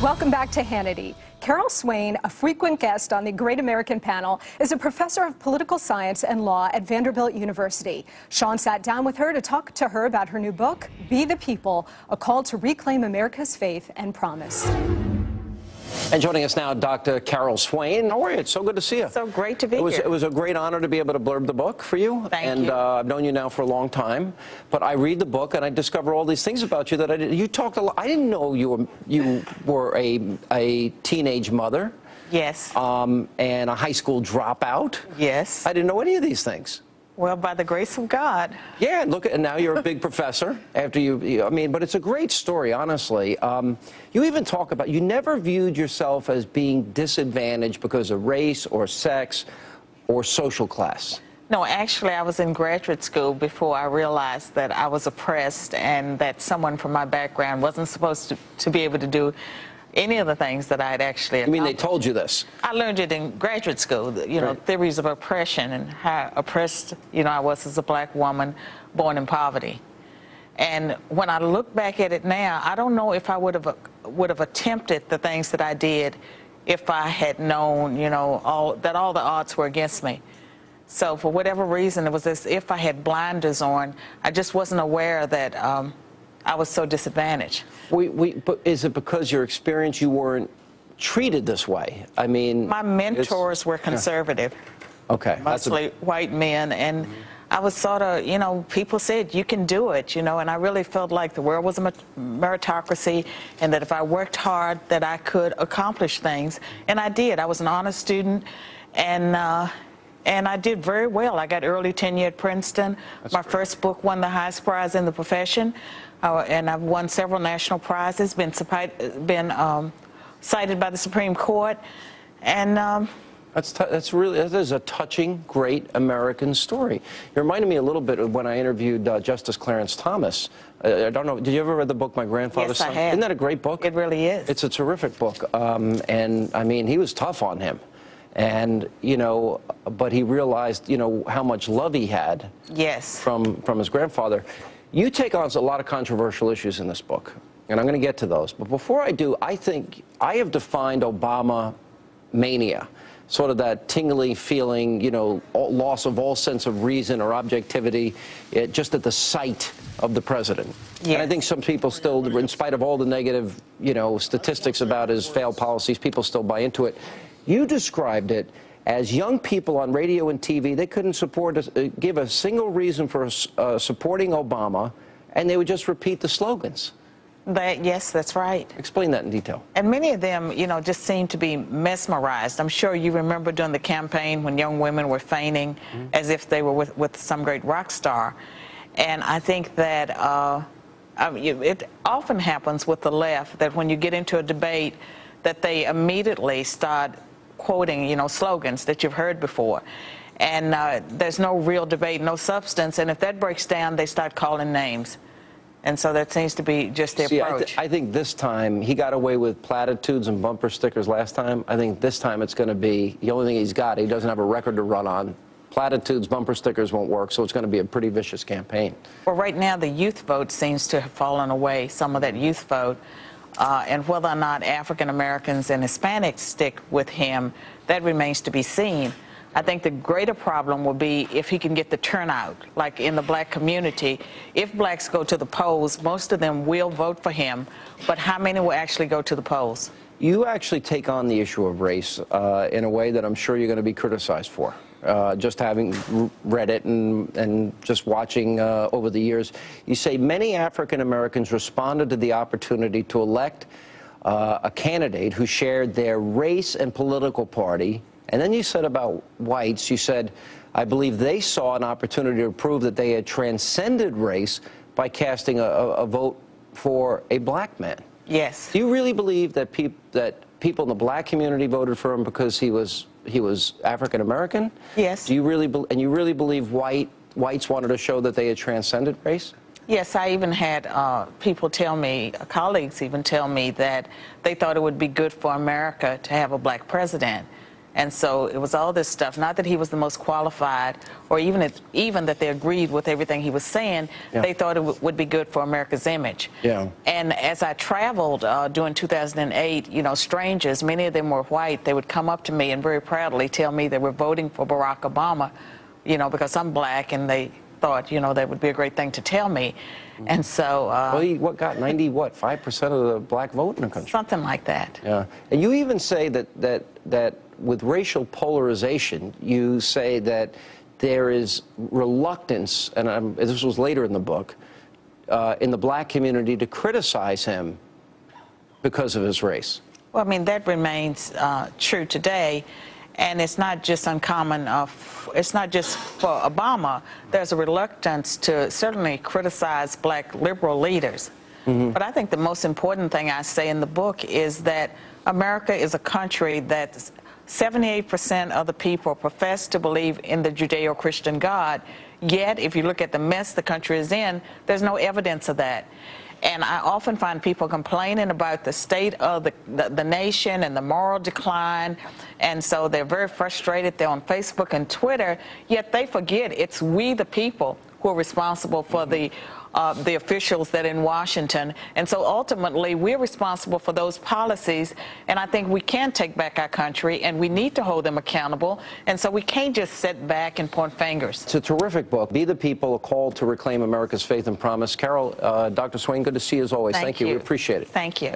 Welcome back to Hannity. Carol Swain, a frequent guest on the Great American Panel, is a professor of political science and law at Vanderbilt University. Sean sat down with her to talk to her about her new book, Be the People, a call to reclaim America's faith and promise. And joining us now, Dr. Carol Swain. How are you? It's so good to see you. So great to be here. It was a great honor to be able to blurb the book for you. Thank you. I've known you now for a long time. But I read the book and I discover all these things about you that I didn't. You talked a lot. I didn't know you were a teenage mother. Yes. And a high school dropout. Yes. I didn't know any of these things. Well, by the grace of God. Yeah, and now you're a big professor after I mean, but it's a great story, honestly. You even talk about, you never viewed yourself as being disadvantaged because of race or sex or social class. No, actually, I was in graduate school before I realized that I was oppressed and that someone from my background wasn't supposed to be able to do any of the things that I had actually accomplished. You mean they told you this? I learned it in graduate school, you know, theories of oppression and how oppressed, I was as a black woman born in poverty. And when I look back at it now, I don't know if I would have attempted the things that I did if I had known, that all the odds were against me. So for whatever reason, it was as if I had blinders on. I just wasn't aware that I was so disadvantaged. But is it because your experience you weren't treated this way? I mean, my mentors were conservative. Okay. Mostly white men, and I was sort of, people said, you can do it, and I really felt like the world was a meritocracy and that if I worked hard that I could accomplish things. And I did. I was an honor student, and I did very well. I got early tenure at Princeton. My first book won the highest prize in the profession. And I've won several national prizes, been cited by the Supreme Court, and that is a touching, great American story. It reminded me a little bit of when I interviewed Justice Clarence Thomas. I don't know, did you ever read the book My Grandfather's Son? Yes, I have. Isn't that a great book? It really is. It's a terrific book, and I mean, he was tough on him. And, but he realized, how much love he had. Yes. From his grandfather. You take on a lot of controversial issues in this book, and I'm going to get to those. But before I do, I think I have defined Obama mania, sort of that tingly feeling, loss of all sense of reason or objectivity, just at the sight of the president. Yes. And I think some people still, in spite of all the negative, statistics about his failed policies, people still buy into it. You described it as young people on radio and TV, they couldn't give a single reason for supporting Obama, and they would just repeat the slogans. Yes, that's right. Explain that in detail. And many of them, just seemed to be mesmerized. I'm sure you remember during the campaign when young women were feigning as if they were with some great rock star. And I think that it often happens with the left that when you get into a debate that they immediately start quoting, slogans that you've heard before. And there's no real debate, no substance. And if that breaks down, they start calling names. And so that seems to be just the approach. I think this time, he got away with platitudes and bumper stickers last time. I think this time it's going to be the only thing he's got. He doesn't have a record to run on. Platitudes, bumper stickers won't work, so it's going to be a pretty vicious campaign. Well, right now, the youth vote seems to have fallen away, some of that youth vote. And whether or not African Americans and Hispanics stick with him, that remains to be seen. I think the greater problem will be if he can get the turnout, like in the black community. If blacks go to the polls, most of them will vote for him, but how many will actually go to the polls? You actually take on the issue of race in a way that I'm sure you're going to be criticized for. Just having read it and just watching over the years, you say many African Americans responded to the opportunity to elect a candidate who shared their race and political party. And then you said about whites, you said, I believe they saw an opportunity to prove that they had transcended race by casting a vote for a black man. Yes. Do you really believe that people in the black community voted for him because he was African American? Yes. Do you really believe whites wanted to show that they had transcended race? Yes, I even had people tell me, colleagues even tell me that they thought it would be good for America to have a black president. And so it was all this stuff, not that he was the most qualified, or even that they agreed with everything he was saying. Yeah. They thought it would be good for America's image. Yeah. And as I traveled during 2008, you know, strangers, many of them were white, they would come up to me and very proudly tell me they were voting for Barack Obama, you know, because I'm black, and they thought, you know, that would be a great thing to tell me. And so... well, he got 5% of the black vote in the country? Something like that. Yeah. And you even say that with racial polarization, you say that there is reluctance, and this was later in the book, in the black community to criticize him because of his race. Well, I mean, that remains true today. And it's not just uncommon, it's not just for Obama. There's a reluctance to certainly criticize black liberal leaders. Mm-hmm. But I think the most important thing I say in the book is that America is a country that 78% of the people profess to believe in the Judeo-Christian God. Yet, if you look at the mess the country is in, there's no evidence of that. And I often find people complaining about the state of the nation and the moral decline. And so they're very frustrated. They're on Facebook and Twitter, yet they forget it's we, the people, who are responsible for the officials that are in Washington. And so ultimately, we're responsible for those policies. And I think we can take back our country, and we need to hold them accountable. And so we can't just sit back and point fingers. It's a terrific book. Be the People, a call to reclaim America's faith and promise. Carol, Dr. Swain, good to see you as always. Thank you. We appreciate it. Thank you.